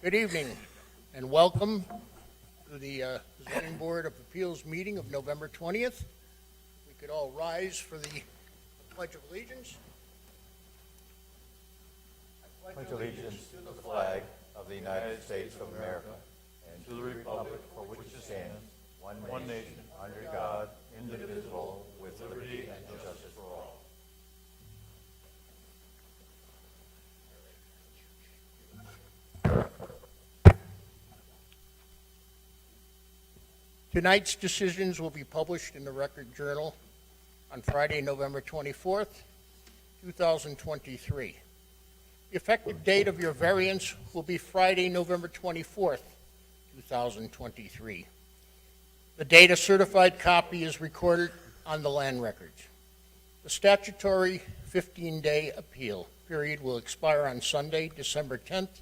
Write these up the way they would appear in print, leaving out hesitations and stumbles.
Good evening and welcome to the Zoning Board of Appeals meeting of November 20th. We could all rise for the Pledge of Allegiance. I pledge allegiance to the flag of the United States of America and to the republic for which it stands, one nation, under God, indivisible, with liberty and justice for all. Tonight's decisions will be published in the Record Journal on Friday, November 24th, 2023. The effective date of your variance will be Friday, November 24th, 2023. The date a certified copy is recorded on the land records. The statutory 15-day appeal period will expire on Sunday, December 10th,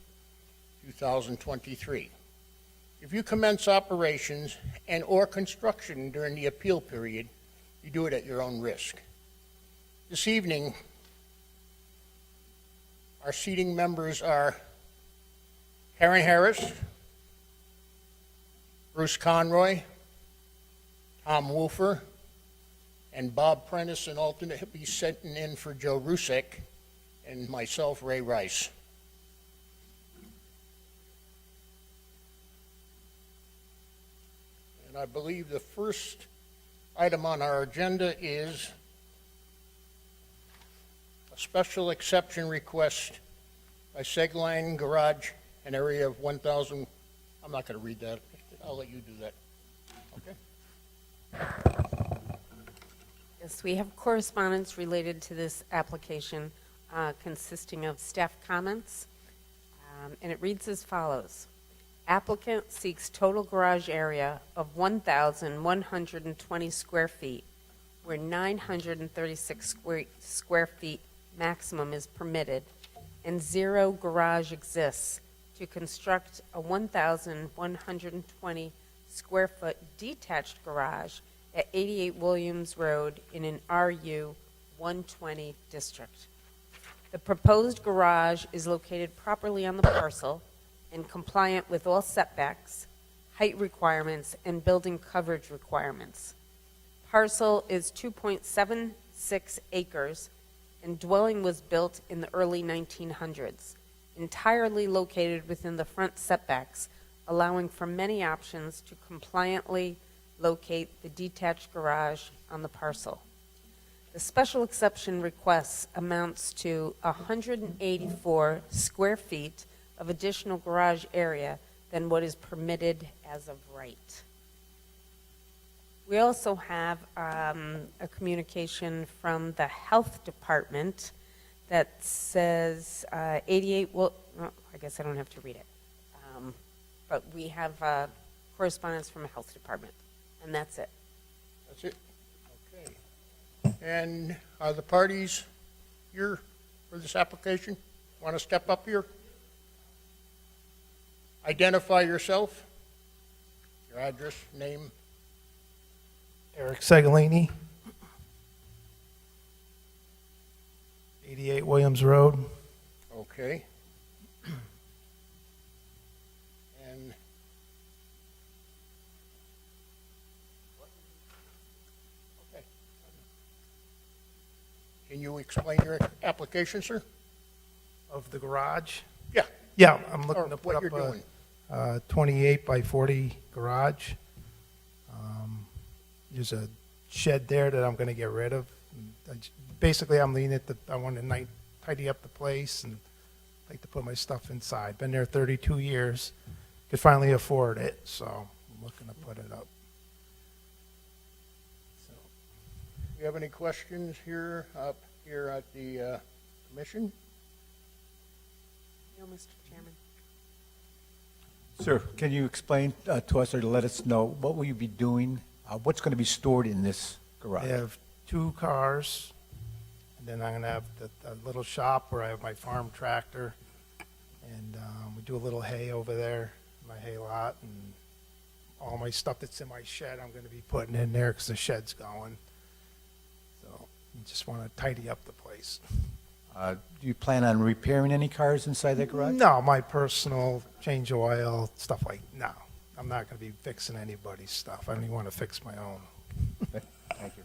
2023. If you commence operations and or construction during the appeal period, you do it at your own risk. This evening, our seating members are Karen Harris, Bruce Conroy, Tom Wolfer, and Bob Prentice, an alternate, will be sitting in for Joe Rusek, and myself, Ray Rice. And I believe the first item on our agenda is a special exception request by Segaline Garage, an area of 1,000. I'm not going to read that. I'll let you do that. Okay. Yes, we have correspondence related to this application consisting of staff comments, and it reads as follows. Applicant seeks total garage area of 1,120 square feet, where 936 square feet maximum is permitted, and zero garage exists, to construct a 1,120 square foot detached garage at 88 Williams Road in an RU 120 district. The proposed garage is located properly on the parcel and compliant with all setbacks, height requirements, and building coverage requirements. Parcel is 2.76 acres, and dwelling was built in the early 1900s, entirely located within the front setbacks, allowing for many options to compliantly locate the detached garage on the parcel. The special exception request amounts to 184 square feet of additional garage area than what is permitted as of right. We also have a communication from the health department that says 88, well, I guess I don't have to read it. But we have correspondence from the health department, and that's it. That's it? Okay. And are the parties here for this application? Want to step up here? Identify yourself, your address, name. Eric Segaline, 88 Williams Road. Okay. And okay. Can you explain your application, sir? Of the garage? Yeah. Yeah, I'm Or looking to put what up you're doing. a 28 by 40 garage. There's a shed there that I'm going to get rid of. Basically, I'm leaning I want to tidy up the place and like to put my stuff inside. Been there 32 years. Could finally afford it, so I'm looking to put it up. So, Do you have any questions here, up here at the commission? No, Mr. Chairman. Sir, can you explain to us or to let us know what will you be doing? What's going to be stored in this garage? I have 2 cars, and then I'm going to have the little shop where I have my farm tractor, and we do a little hay over there, my hay lot, and all my stuff that's in my shed I'm going to be putting in there because the shed's going. So I just want to tidy up the place. Do you plan on repairing any cars inside that garage? No, my personal change oil, stuff like, no. I'm not going to be fixing anybody's stuff. I only want to fix my own. Okay, thank you.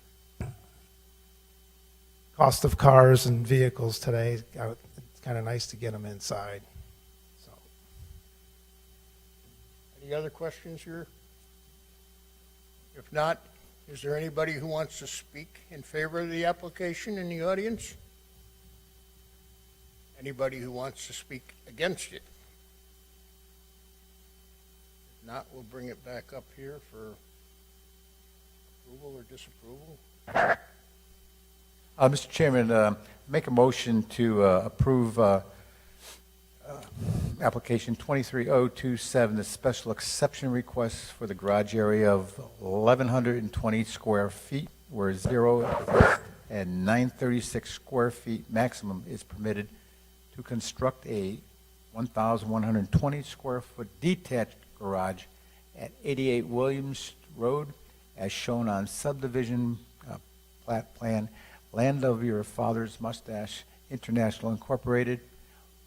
Cost of cars and vehicles today, it's kind of nice to get them inside. So, Any other questions here? If not, is there anybody who wants to speak in favor of the application in the audience? Anybody who wants to speak against it? If not, we'll bring it back up here for approval or disapproval. Mr. Chairman, make a motion to approve application 23027, the special exception request for the garage area of 1,120 square feet, where 0 and 936 square feet maximum is permitted to construct a 1,120 square foot detached garage at 88 Williams Road, as shown on subdivision plat plan, Land of Your Father's Mustache International Incorporated,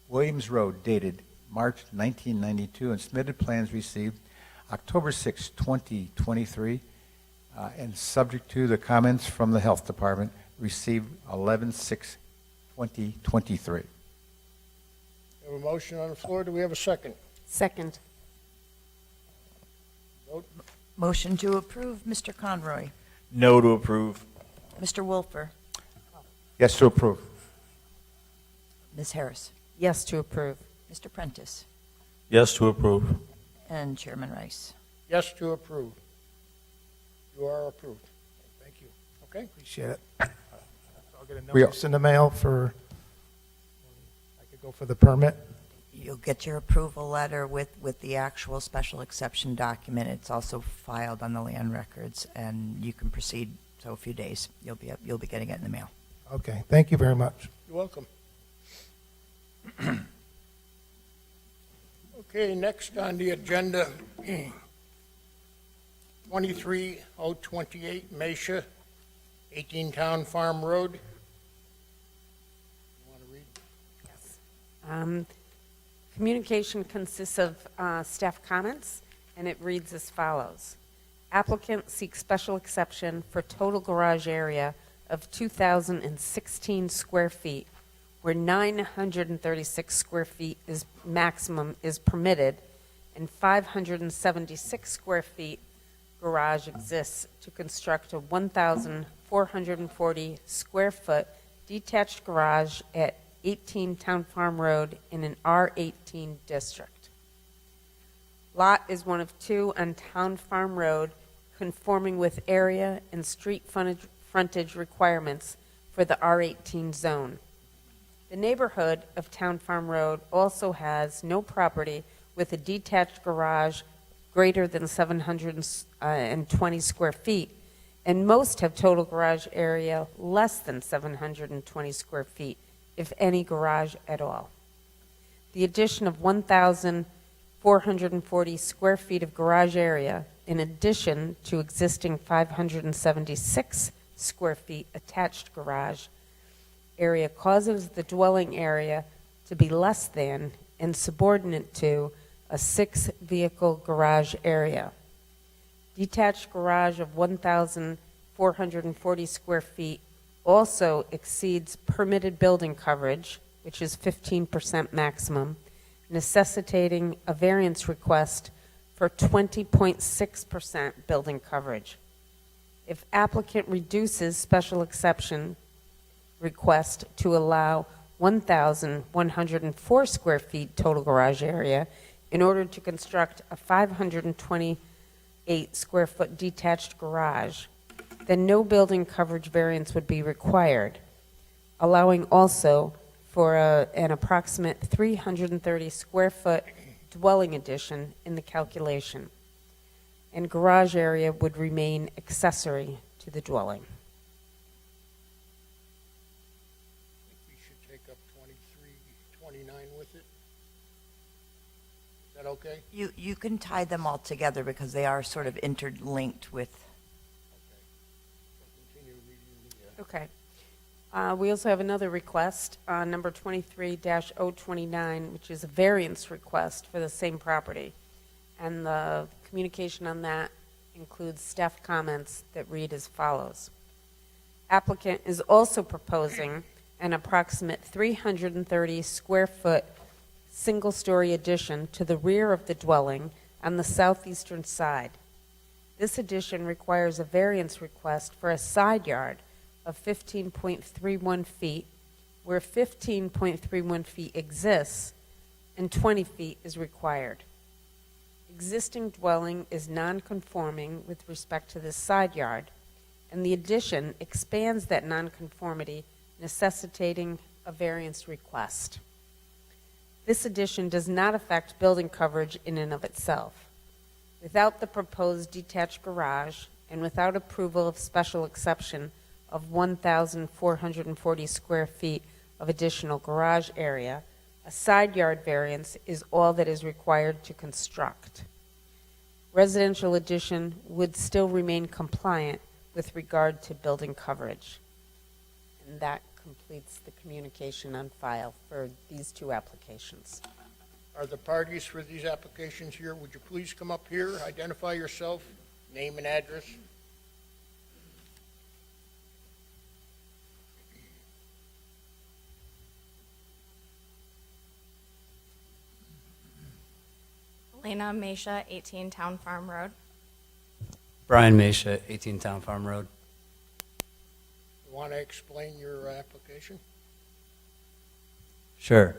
Williams Road, dated March 1992, and submitted plans received October 6, 2023, and subject to the comments from the Health Department, received 11/6/2023. We have a motion on the floor. Do we have a second? Second. Vote. Motion to approve, Mr. Conroy. No to approve. Mr. Wolfer. Yes to approve. Ms. Harris. Yes to approve. Mr. Prentice. Yes to approve. And Chairman Rice. Yes to approve. You are approved. thank you. Okay? Appreciate it. I'll get a We are- notice in the mail for, I could go for the permit. You'll get your approval letter with the actual special exception document. It's also filed on the land records, and you can proceed. So a few days, you'll be getting it in the mail. Okay, thank you very much. You're welcome. Okay, next on the agenda, 23028 Mascia, 18 Town Farm Road. You want to read? Communication consists of staff comments, and it reads as follows. Applicant seeks special exception for total garage area of 2,016 square feet, where 936 square feet is maximum is permitted, and 576 square feet garage exists to construct a 1,440 square foot detached garage at 18 Town Farm Road in an R18 district. Lot is one of two on Town Farm Road, conforming with area and street frontage requirements for the R18 zone. The neighborhood of Town Farm Road also has no property with a detached garage greater than 720 square feet, and most have total garage area less than 720 square feet, if any garage at all. The addition of 1,440 square feet of garage area, in addition to existing 576 square feet attached garage area, causes the dwelling area to be less than and subordinate to a 6-vehicle garage area. Detached garage of 1,440 square feet also exceeds permitted building coverage, which is 15% maximum, necessitating a variance request for 20.6% building coverage. If applicant reduces special exception request to allow 1,104 square feet total garage area in order to construct a 528 square foot detached garage, then no building coverage variance would be required, allowing also for an approximate 330 square foot dwelling addition in the calculation, and garage area would remain accessory to the dwelling. I think we should take up 2329 with it. Is that okay? You can tie them all together because they are sort of interlinked with. Okay. So continue reading the, Okay. We also have another request, number 23-029, which is a variance request for the same property. And the communication on that includes staff comments that read as follows. Applicant is also proposing an approximate 330 square foot single-story addition to the rear of the dwelling on the southeastern side. This addition requires a variance request for a side yard of 15.31 feet, where 15.31 feet exists and 20 feet is required. Existing dwelling is non-conforming with respect to this side yard, and the addition expands that nonconformity, necessitating a variance request. This addition does not affect building coverage in and of itself. Without the proposed detached garage and without approval of special exception of 1,440 square feet of additional garage area, a side yard variance is all that is required to construct. Residential addition would still remain compliant with regard to building coverage. And that completes the communication on file for these two applications. Are the parties for these applications here? Would you please come up here, identify yourself, name and address? Elena Mascia, 18 Town Farm Road. Brian Mascia, 18 Town Farm Road. You want to explain your application? Sure.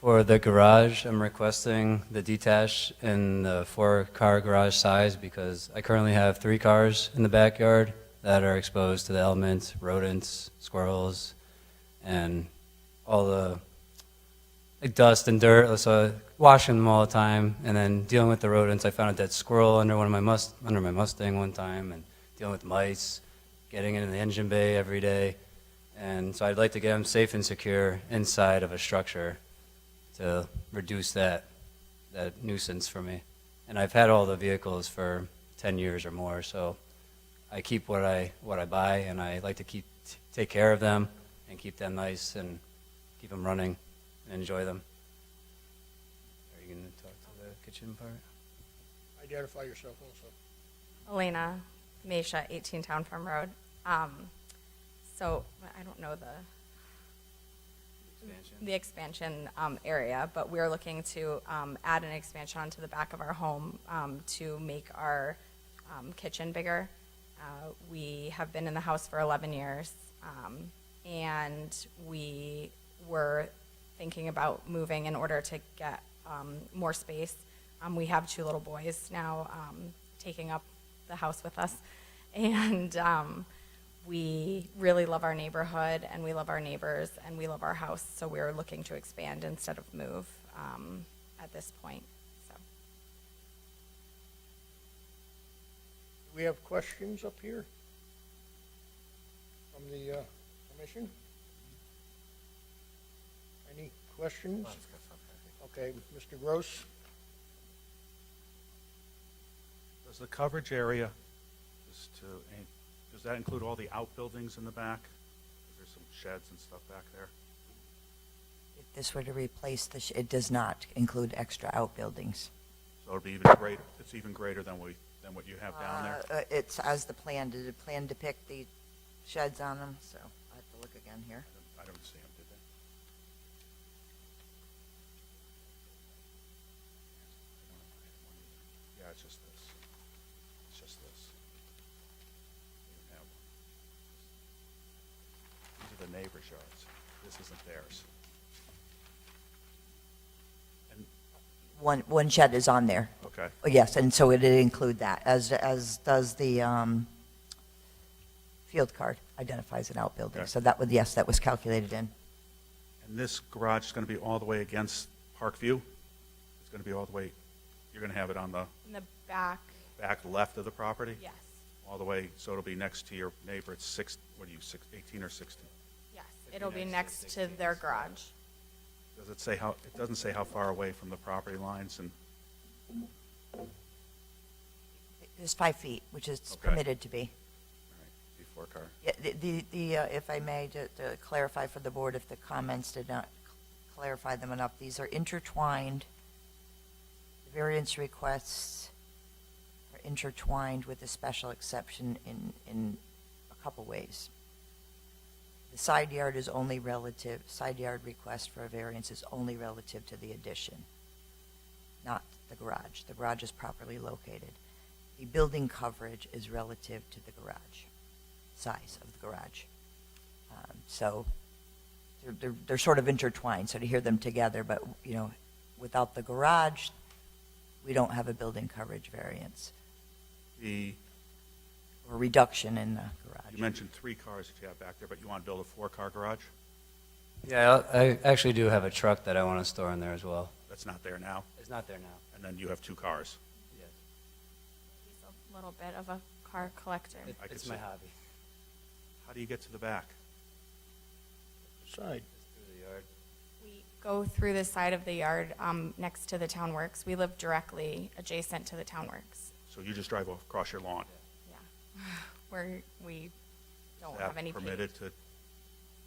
For the garage, I'm requesting the detached in the 4-car garage size because I currently have 3 cars in the backyard that are exposed to the elements, rodents, squirrels, and all the like dust and dirt. So washing them all the time, and then dealing with the rodents. I found a dead squirrel under my Mustang one time, and dealing with mice, getting into the engine bay every day. And so I'd like to get them safe and secure inside of a structure to reduce that nuisance for me. And I've had all the vehicles for 10 years or more, so I keep what I buy, and I like to take care of them and keep them nice and keep them running and enjoy them. Are you going to talk to the kitchen part? Identify yourself also. Elena Mascia, 18 Town Farm Road. So I don't know the expansion area, but we're looking to add an expansion onto the back of our home to make our kitchen bigger. We have been in the house for 11 years, and we were thinking about moving in order to get more space. We have 2 little boys now taking up the house with us, and we really love our neighborhood, and we love our neighbors, and we love our house, so we're looking to expand instead of move at this point. So. Do we have questions up here from the commission? Any questions? Okay, Mr. Gross? Does the coverage area, does that include all the outbuildings in the back? There's some sheds and stuff back there. If this were to replace it does not include extra outbuildings. So it'll be even greater. It's even greater than what you have down there. It's as the plan. Did the plan depict the sheds on them? So I have to look again here. I don't see them, did they? Yeah, it's just this. It's just this. They don't have one. These are the neighbor's yards. This isn't theirs. And, One shed is on there. okay. Oh, yes, and so it did include that, as does the field card identifies an outbuilding. Okay. So that would, yes, that was calculated in. And this garage is going to be all the way against Parkview? It's going to be all the way, you're going to have it on the In the back, back left of the property? yes, All the way, so it'll be next to your neighbor. It's 18 or 16? yes. It'll be next to their garage. Does it say how, it doesn't say how far away from the property lines, and, It's 5 feet, which is Okay. permitted to be. all right, four-car. Yeah, if I may, to clarify for the board, if the comments did not clarify them enough, these are intertwined. The variance requests are intertwined with the special exception in a couple ways. The side yard is only relative, side yard request for a variance is only relative to the addition, not the garage. The garage is properly located. The building coverage is relative to the garage, size of the garage. So they're sort of intertwined, so to hear them together, but, you know, without the garage, we don't have a building coverage variance The, or reduction in the garage. you mentioned 3 cars that you have back there, but you want to build a 4-car garage? Yeah, I actually do have a truck that I want to store in there as well. That's not there now. It's not there now. And then you have 2 cars. Yes. He's a little bit of a car collector. I could It's my see. hobby. How do you get to the back? Side. Just through the yard. We go through the side of the yard next to the town works. We live directly adjacent to the town works. So you just drive across your lawn? Yeah. Where we don't Is have that any permitted to,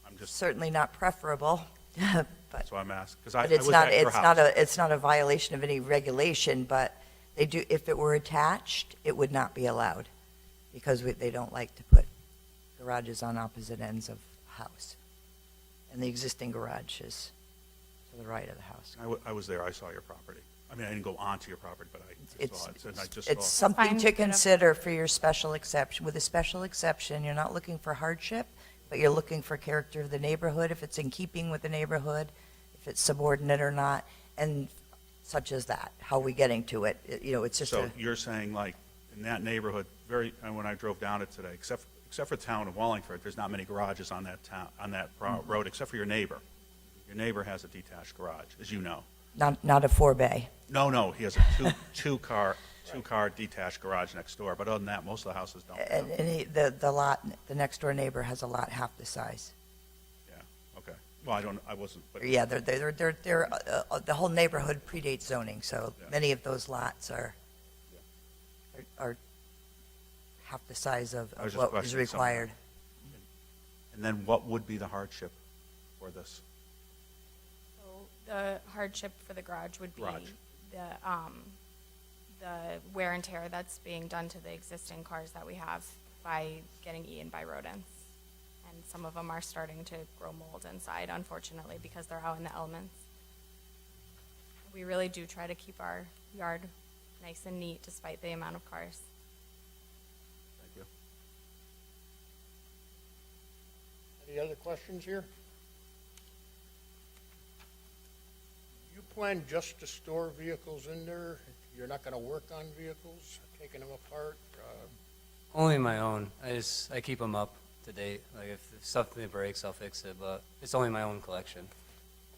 I'm just, Certainly not preferable, but that's why I'm asking, because I but was at your house. it's not a violation of any regulation, but they do, if it were attached, it would not be allowed, because they don't like to put garages on opposite ends of a house. And the existing garage is to the right of the house. I was there, I saw your property. I mean, I didn't go onto your property, but I It's, saw it, and I just it's saw. something Fine, to good enough. consider for your special exception. With a special exception, you're not looking for hardship, but you're looking for character of the neighborhood, if it's in keeping with the neighborhood, if it's subordinate or not, and such as that. How are we getting to it? You know, it's just So a, you're saying, like, in that neighborhood, and when I drove down it today, except for the town of Wallingford, there's not many garages on that road, except for your neighbor. Your neighbor has a detached garage, as you know. not a 4-bay. No, he has a two-car detached garage next door, but other than that, most of the houses don't. And the next door neighbor has a lot half the size. Yeah, okay. Well, I wasn't, but Yeah, the whole neighborhood predates zoning, so Yeah. many of those lots are half the size of I was just what is questioning something. required. And then what would be the hardship for this? So the hardship for the garage would be Garage. the wear and tear that's being done to the existing cars that we have by getting eaten by rodents. And some of them are starting to grow mold inside, unfortunately, because they're out in the elements. We really do try to keep our yard nice and neat despite the amount of cars. Thank you. Any other questions here? You plan just to store vehicles in there? You're not going to work on vehicles, taking them apart? Only my own. I keep them up to date. Like if something breaks, I'll fix it, but it's only my own collection.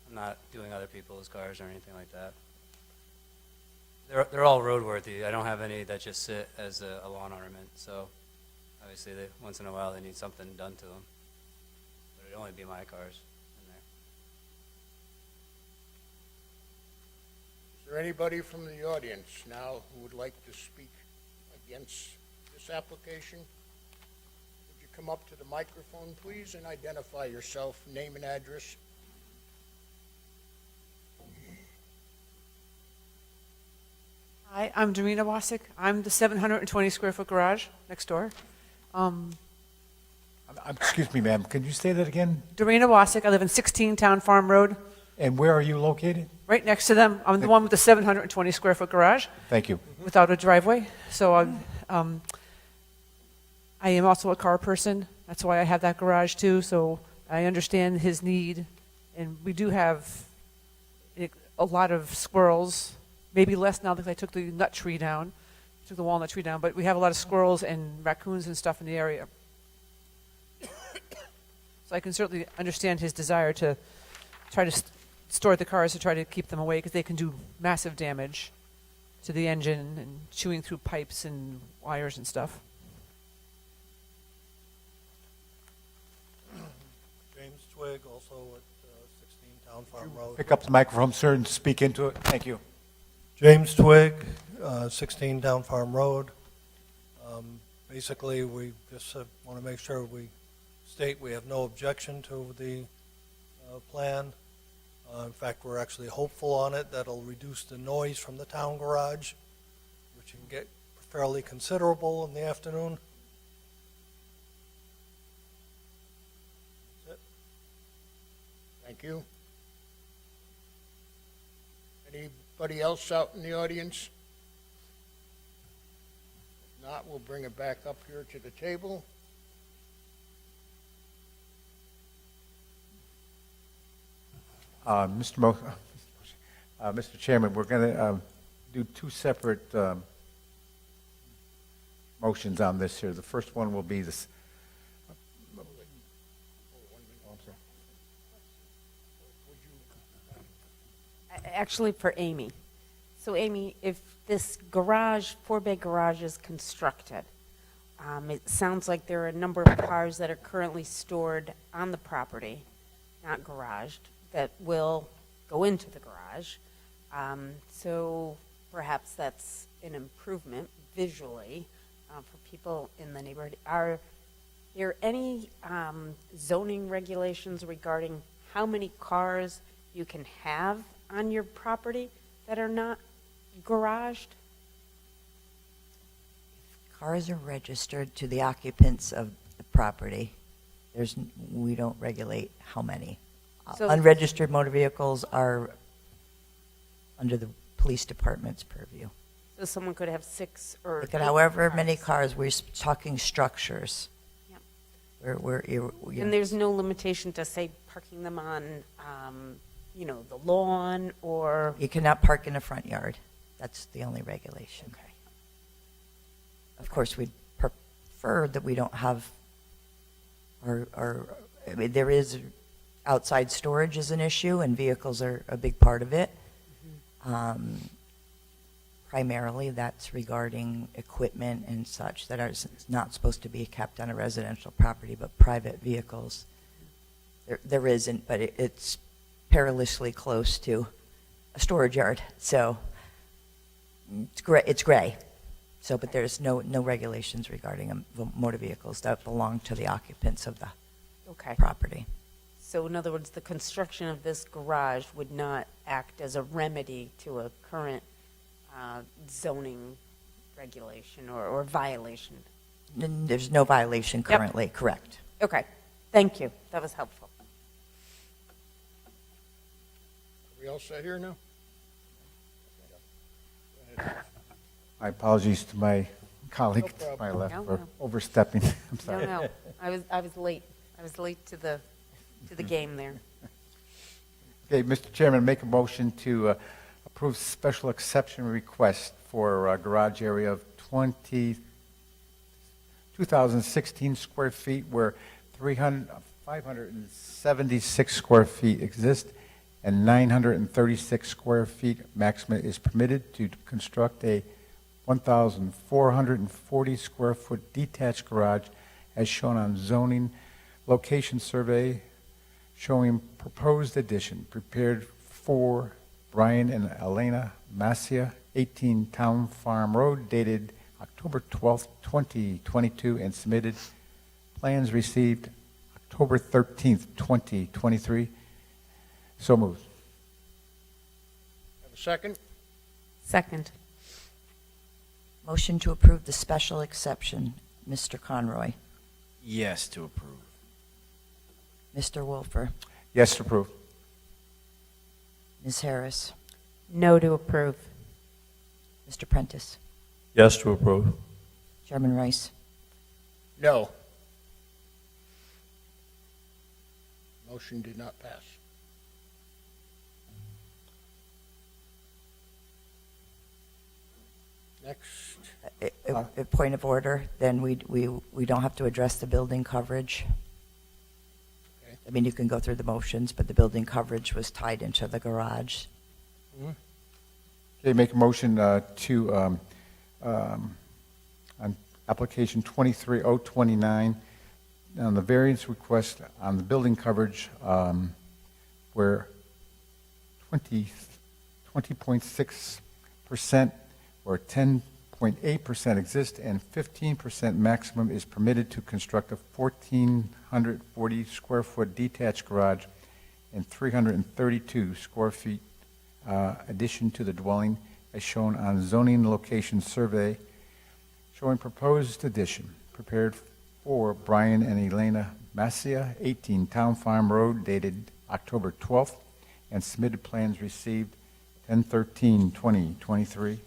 I'm not doing other people's cars or anything like that. They're all roadworthy. I don't have any that just sit as a lawn ornament, so obviously once in a while they need something done to them. But it'd only be my cars in there. Is there anybody from the audience now who would like to speak against this application? Would you come up to the microphone, please, and identify yourself, name and address? Hi, I'm Dorina Wasik. I'm the 720 square foot garage next door. Excuse me, ma'am, can you say that again? Dorina Wasik, I live in 16 Town Farm Road, And where are you located? right next to them. I'm the one with the 720 square foot garage Thank you. without a driveway. So I am also a car person. That's why I have that garage too. So I understand his need. And we do have a lot of squirrels, maybe less now because I took the nut tree down, took the walnut tree down, but we have a lot of squirrels and raccoons and stuff in the area. So I can certainly understand his desire to try to store the cars to try to keep them away because they can do massive damage to the engine and chewing through pipes and wires and stuff. James Twig, also at 16 Town Farm Road. Pick up the microphone, sir, and speak into it. Thank you. James Twig, 16 Town Farm Road. Basically, we just want to make sure we state we have no objection to the plan. In fact, we're actually hopeful on it that it'll reduce the noise from the town garage, which can get fairly considerable in the afternoon. That's it. Thank you. Anybody else out in the audience? If not, we'll bring it back up here to the table. Mr. Chairman, we're going to do two separate motions on this here. The first one will be this. Actually, for Amy. So Amy, if this garage, four-bay garage is constructed, it sounds like there are a number of cars that are currently stored on the property, not garaged, that will go into the garage. So perhaps that's an improvement visually for people in the neighborhood. Are there any zoning regulations regarding how many cars you can have on your property that are not garaged? Cars are registered to the occupants of the property. We don't regulate how many. So- Unregistered motor vehicles are under the police department's purview. So someone could have 6 or They could, 8 however many cars. cars, we're talking structures. Yep. We're And there's no limitation to, say, parking them on, the lawn or? You cannot park in the front yard. That's the only regulation. Okay. Of course, we'd prefer that we don't have I mean, there is outside storage is an issue, and vehicles are a big part of it. Primarily, that's regarding equipment and such that are not supposed to be kept on a residential property, but private vehicles. There isn't, but it's perilously close to a storage yard, so it's gray. So, but there's no regulations regarding motor vehicles that belong to the occupants of the Okay. property. So in other words, the construction of this garage would not act as a remedy to a current zoning regulation or violation? There's no violation currently, correct. Okay, thank you. That was helpful. Are we all set here now? My apologies to my colleague No to my problem. left No, for no. overstepping. I'm No, sorry. no, I was late. I was late to the game there. Okay, Mr. Chairman, make a motion to approve special exception request for a garage area of 2,016 square feet where 576 square feet exist and 936 square feet maximum is permitted to construct a 1,440 square foot detached garage as shown on zoning location survey showing proposed addition prepared for Brian and Elena Mascia, 18 Town Farm Road, dated October 12th, 2022, and submitted. Plans received October 13th, 2023. So moved. Have a second? Second. Motion to approve the special exception. Mr. Conroy. Yes to approve. Mr. Wolfer. Yes to approve. Ms. Harris. No to approve. Mr. Prentice. Yes to approve. Chairman Rice. No. Motion did not pass. Next, A point of order, then we don't have to address the building coverage. Okay. I mean, you can go through the motions, but the building coverage was tied into the garage. Okay, make a motion on application 23029, on the variance request on the building coverage where 20.6% or 10.6 0.8% exist, and 15% maximum is permitted to construct a 1,440 square foot detached garage and 332 square feet addition to the dwelling as shown on zoning location survey showing proposed addition prepared for Brian and Elena Mascia, 18 Town Farm Road, dated October 12th, and submitted plans received 10/13/2023.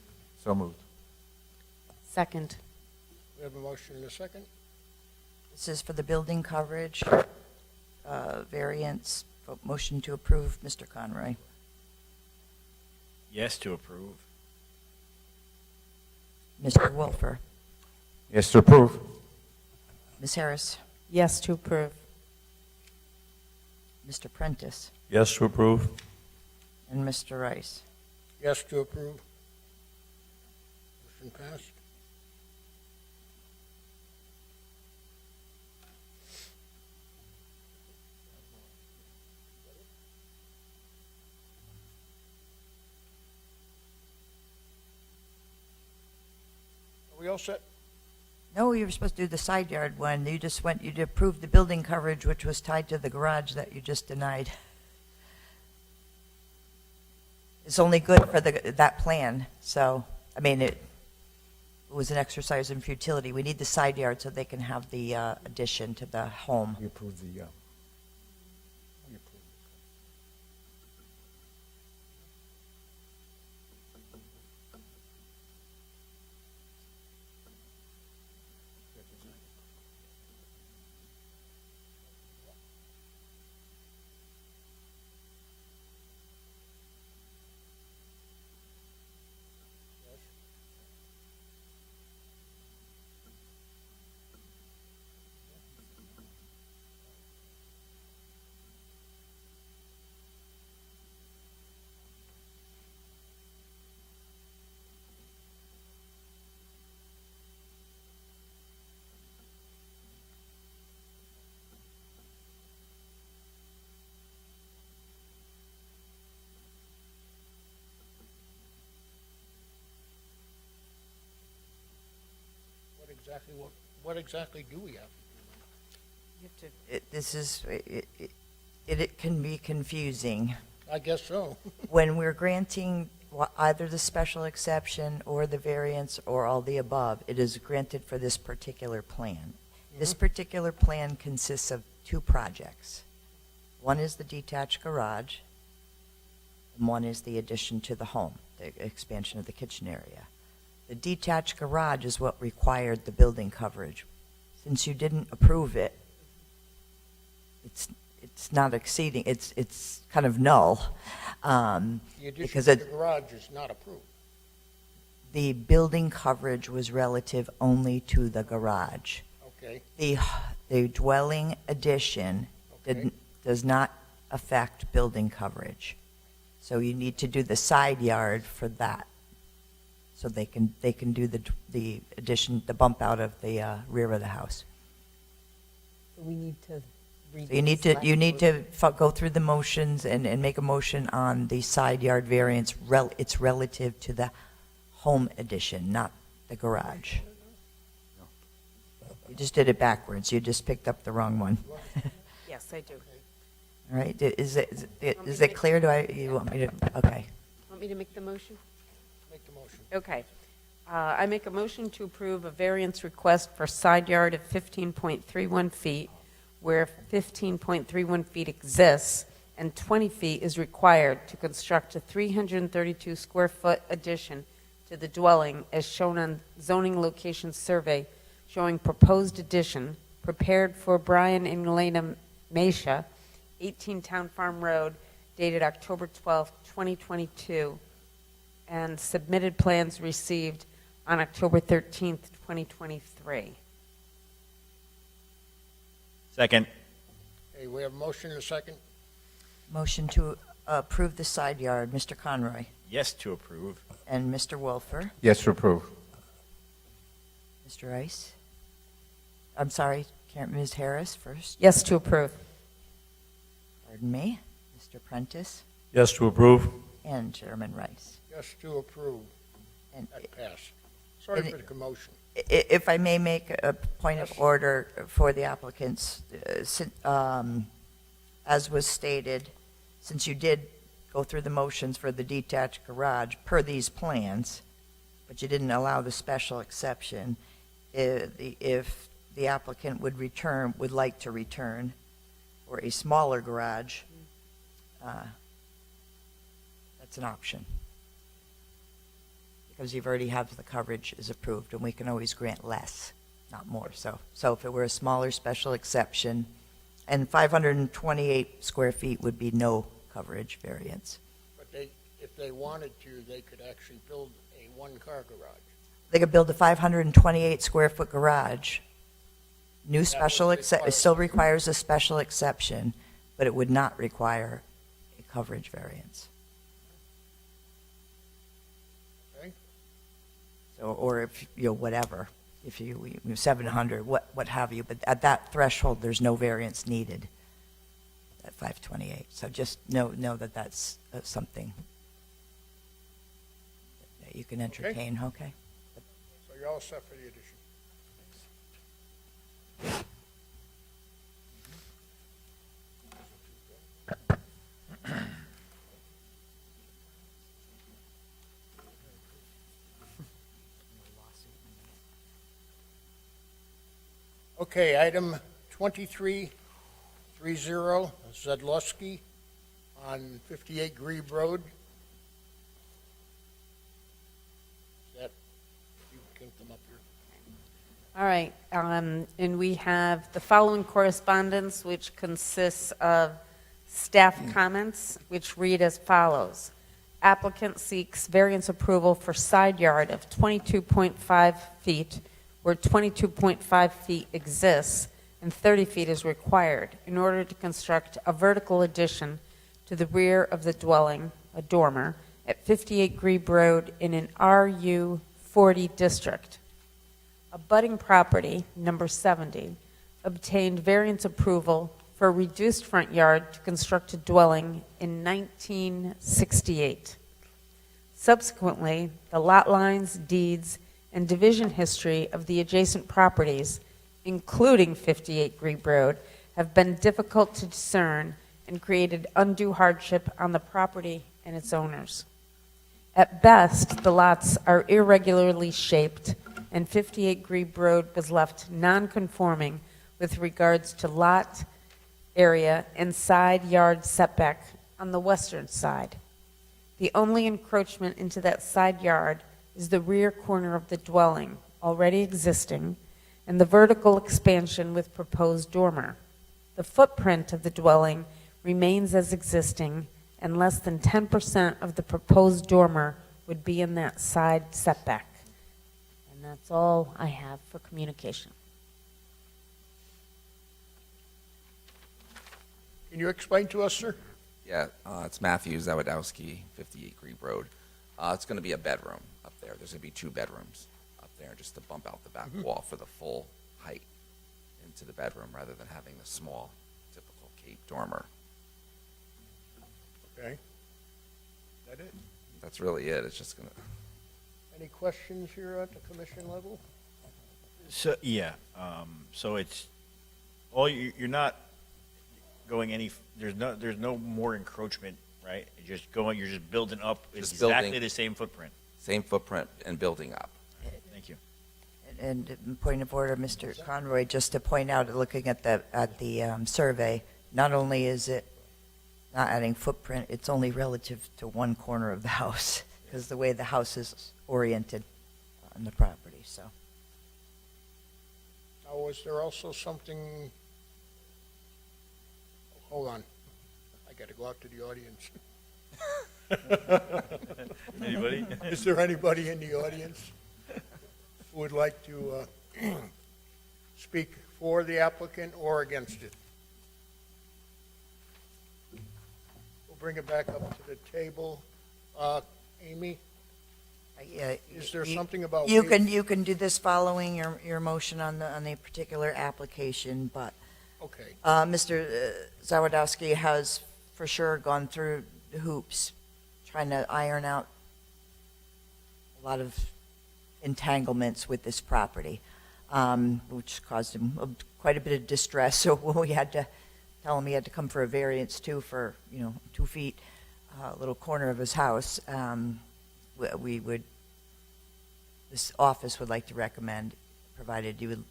So moved. Second. We have a motion and a second. This is for the building coverage, variance, motion to approve, Mr. Conroy. Yes to approve. Mr. Wolfer. Yes to approve. Ms. Harris. Yes to approve. Mr. Prentice. Yes to approve. And Mr. Rice. Yes to approve. Motion passed. Are we all set? No, you were supposed to do the side yard one. You just went, you approved the building coverage, which was tied to the garage that you just denied. It's only good for that plan, so, I mean, it was an exercise in futility. We need the side yard so they can have the addition to the home. We approve the, What exactly do we have to do? It can be confusing. I guess so. When we're granting either the special exception or the variance or all the above, it is granted for this particular plan. This particular plan consists of two projects. One is the detached garage, and one is the addition to the home, the expansion of the kitchen area. The detached garage is what required the building coverage. Since you didn't approve it, it's not exceeding, it's kind of null. The addition Because to the garage is not approved. the building coverage was relative only to the garage. Okay, The dwelling addition okay. does not affect building coverage. So you need to do the side yard for that. So they can do the addition, the bump out of the rear of the house. We need to read. So you need to go through the motions and make a motion on the side yard variance. It's relative to the home addition, not the garage. You just did it backwards. You just picked up the wrong one. Yes, I do. All right, is it clear? You want me to, okay. Want me to make the motion? Make the motion. Okay. I make a motion to approve a variance request for side yard of 15.31 feet, where 15.31 feet exists and 20 feet is required to construct a 332 square foot addition to the dwelling as shown on zoning location survey showing proposed addition prepared for Brian and Elena Mascia, 18 Town Farm Road, dated October 12, 2022, and submitted plans received on October 13th, 2023. Second. Okay, we have a motion and a second. Motion to approve the side yard, Mr. Conroy Yes to approve. and Mr. Wolfer. yes to approve. Mr. Rice? I'm sorry, Ms. Harris first. Yes to approve. Pardon me. Mr. Prentice Yes to approve. and Chairman Rice. Yes to approve. And That passed. Sorry for the commotion. If I may make a point of order for the applicants, as was stated, since you did go through the motions for the detached garage per these plans, but you didn't allow the special exception, if the applicant would like to return for a smaller garage, that's an option. Because you've already have the coverage is approved, and we can always grant less, not more. So if it were a smaller special exception, and 528 square feet would be no coverage variance. But if they wanted to, they could actually build a one-car garage. They could build a 528 square foot garage. New special would exception, it require- still requires a special exception, but it would not require a coverage variance. Okay? So, or if, whatever, if you 700, what have you, but at that threshold, there's no variance needed at 528. So just know that that's something that you can entertain, okay? So you're all set for the addition. Okay, item 2330, Zawadowski on 58 Grieb Road. Is that, you can come up here. All right, and we have the following correspondence, which consists of staff comments, which read as follows. Applicant seeks variance approval for side yard of 22.5 feet, where 22.5 feet exists and 30 feet is required in order to construct a vertical addition to the rear of the dwelling, a dormer, at 58 Grieb Road in an RU 40 district. Abutting property, number 70, obtained variance approval for a reduced front yard to construct a dwelling in 1968. Subsequently, the lot lines, deeds, and division history of the adjacent properties, including 58 Grieb Road, have been difficult to discern and created undue hardship on the property and its owners. At best, the lots are irregularly shaped, and 58 Grieb Road was left non-conforming with regards to lot area and side yard setback on the western side. The only encroachment into that side yard is the rear corner of the dwelling, already existing, and the vertical expansion with proposed dormer. The footprint of the dwelling remains as existing, and less than 10% of the proposed dormer would be in that side setback. And that's all I have for communication. Can you explain to us, sir? Yeah, it's Matthew Zawadowski, 58 Grieb Road. It's going to be a bedroom up there. There's going to be 2 bedrooms up there just to bump out the back wall for the full height into the bedroom rather than having the small, typical Cape dormer. Okay. Is that it? That's really it. It's just going to... Any questions here at the commission level? So, yeah, so it's, all, you're not going any, there's no more encroachment, right? You're just building up Just exactly building. the same footprint. Same footprint and building up. Thank you. And point of order, Mr. Conroy, just to point out, looking at the survey, not only is it not adding footprint, it's only relative to one corner of the house, because the way the house is oriented on the property, so. Now, was there also something, hold on, I gotta go out to the audience. Anybody? Is there anybody in the audience who would like to speak for the applicant or against it? We'll bring it back up to the table. Amy, is there something about? You can do this following your motion on the particular application, but Okay, Mr. Zawadowski has for sure gone through the hoops, trying to iron out a lot of entanglements with this property, which caused him quite a bit of distress. So when we had to tell him he had to come for a variance too for, 2 feet, a little corner of his house, this office would like to recommend, provided you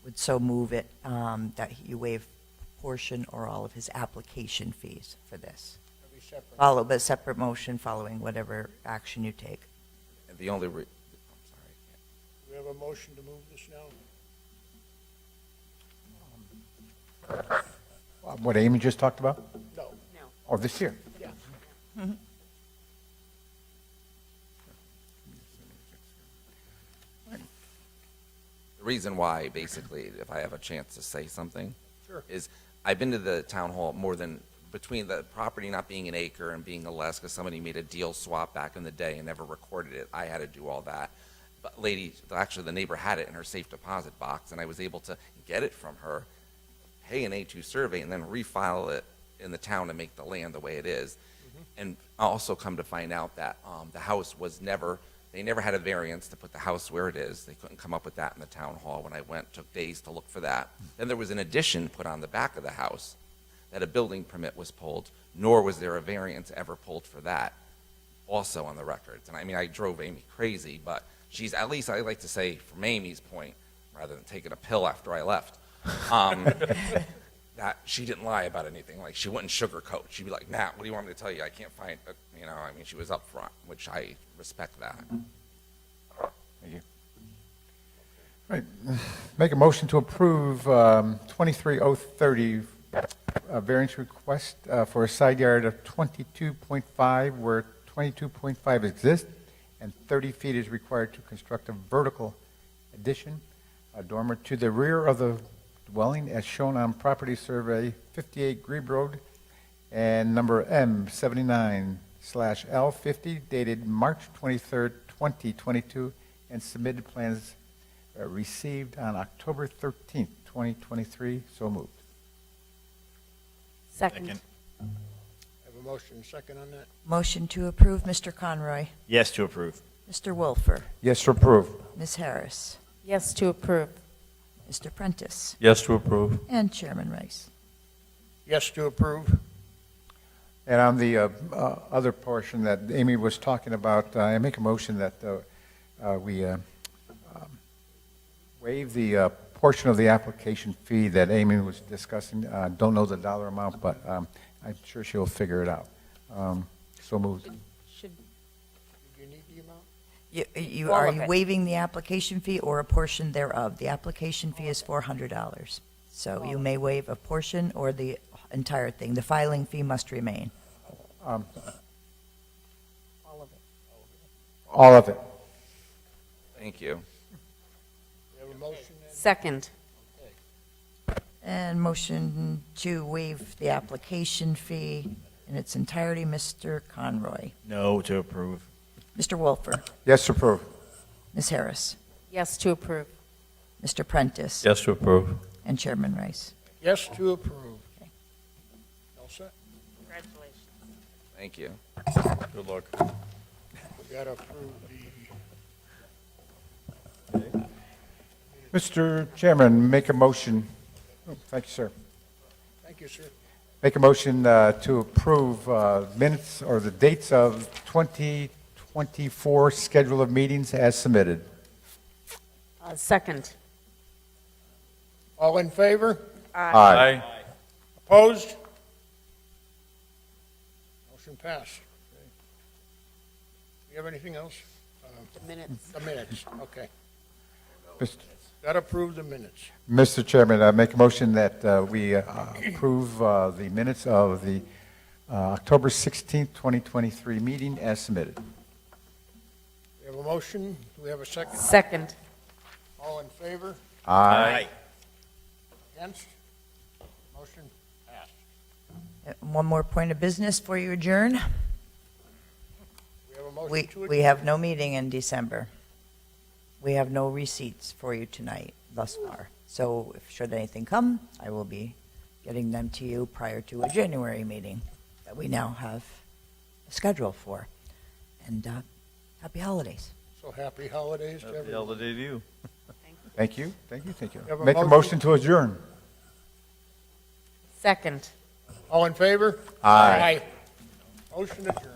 would so move it, that you waive portion or all of his application fees for this. Every separate. Follow a separate motion following whatever action you take. And the only, I'm sorry. Do we have a motion to move this now? What Amy just talked about? No. Oh, this year? Yeah. The reason why, basically, if I have a chance to say something, Sure. is I've been to the town hall more than, between the property not being an acre and being a less, because somebody made a deal swap back in the day and never recorded it. I had to do all that. But actually, the neighbor had it in her safe deposit box, and I was able to get it from her, pay an A2 survey, and then refile it in the town to make the land the way it is. And I also come to find out that the house was they never had a variance to put the house where it is. They couldn't come up with that in the town hall. When I went, took days to look for that. Then there was an addition put on the back of the house that a building permit was pulled, nor was there a variance ever pulled for that, also on the records. And I mean, I drove Amy crazy, but she's, at least I like to say, from Amy's point, rather than taking a pill after I left, that she didn't lie about anything. Like, she wouldn't sugarcoat. She'd be like, Matt, what do you want me to tell you? I can't find, I mean, she was upfront, which I respect that. Thank you. Right. Make a motion to approve 23030, variance request for a side yard of 22.5 where 22.5 exists and 30 feet is required to construct a vertical addition, a dormer to the rear of the dwelling as shown on property survey 58 Grieb Road and number M79/L50 dated March 23rd, 2022, and submitted plans received on October 13th, 2023. So moved. Second. Have a motion and second on that? Motion to approve, Mr. Conroy. Yes to approve. Mr. Wolfer. Yes to approve. Ms. Harris. Yes to approve. Mr. Prentice. Yes to approve. And Chairman Rice. Yes to approve? And on the other portion that Amy was talking about, I make a motion that we waive the portion of the application fee that Amy was discussing. Don't know the dollar amount, but I'm sure she'll figure it out. So moved. Should, Do you need the amount? All Are of you it. waiving the application fee or a portion thereof? The application fee is $400. So you may waive a portion or the entire thing. The filing fee must remain. all of it. All of it. Thank you. We have a motion and Second. And motion to waive the application fee in its entirety, Mr. Conroy. No to approve. Mr. Wolfer. Yes to approve. Ms. Harris. Yes to approve. Mr. Prentice. Yes to approve. And Chairman Rice. yes to approve. Okay. All set? Congratulations. Thank you. Good luck. We got to approve the, Mr. Chairman, make a motion. Oh, thank you, sir. thank you, sir. Make a motion to approve minutes or the dates of 2024 schedule of meetings as submitted. Second. All in favor? Aye. Opposed? Motion passed. Do you have anything else? Minutes. The minutes, okay. Mr. Got to approve the minutes. Mr. Chairman, I make a motion that we approve the minutes of the October 16th, 2023 meeting as submitted. We have a motion. Do we have a second? Second. All in favor? Aye. Against? Motion passed. One more point of business before you adjourn. We have a motion We, to we have no meeting in December. We have no receipts for you tonight thus far. So if should anything come, I will be getting them to you prior to a January meeting that we now have a schedule for. And happy holidays. Also, happy holidays to Happy everyone. holiday to you. Thank you, thank you, thank you. Have a Make a motion? motion to adjourn. Second. All in favor? Aye. Motion adjourned.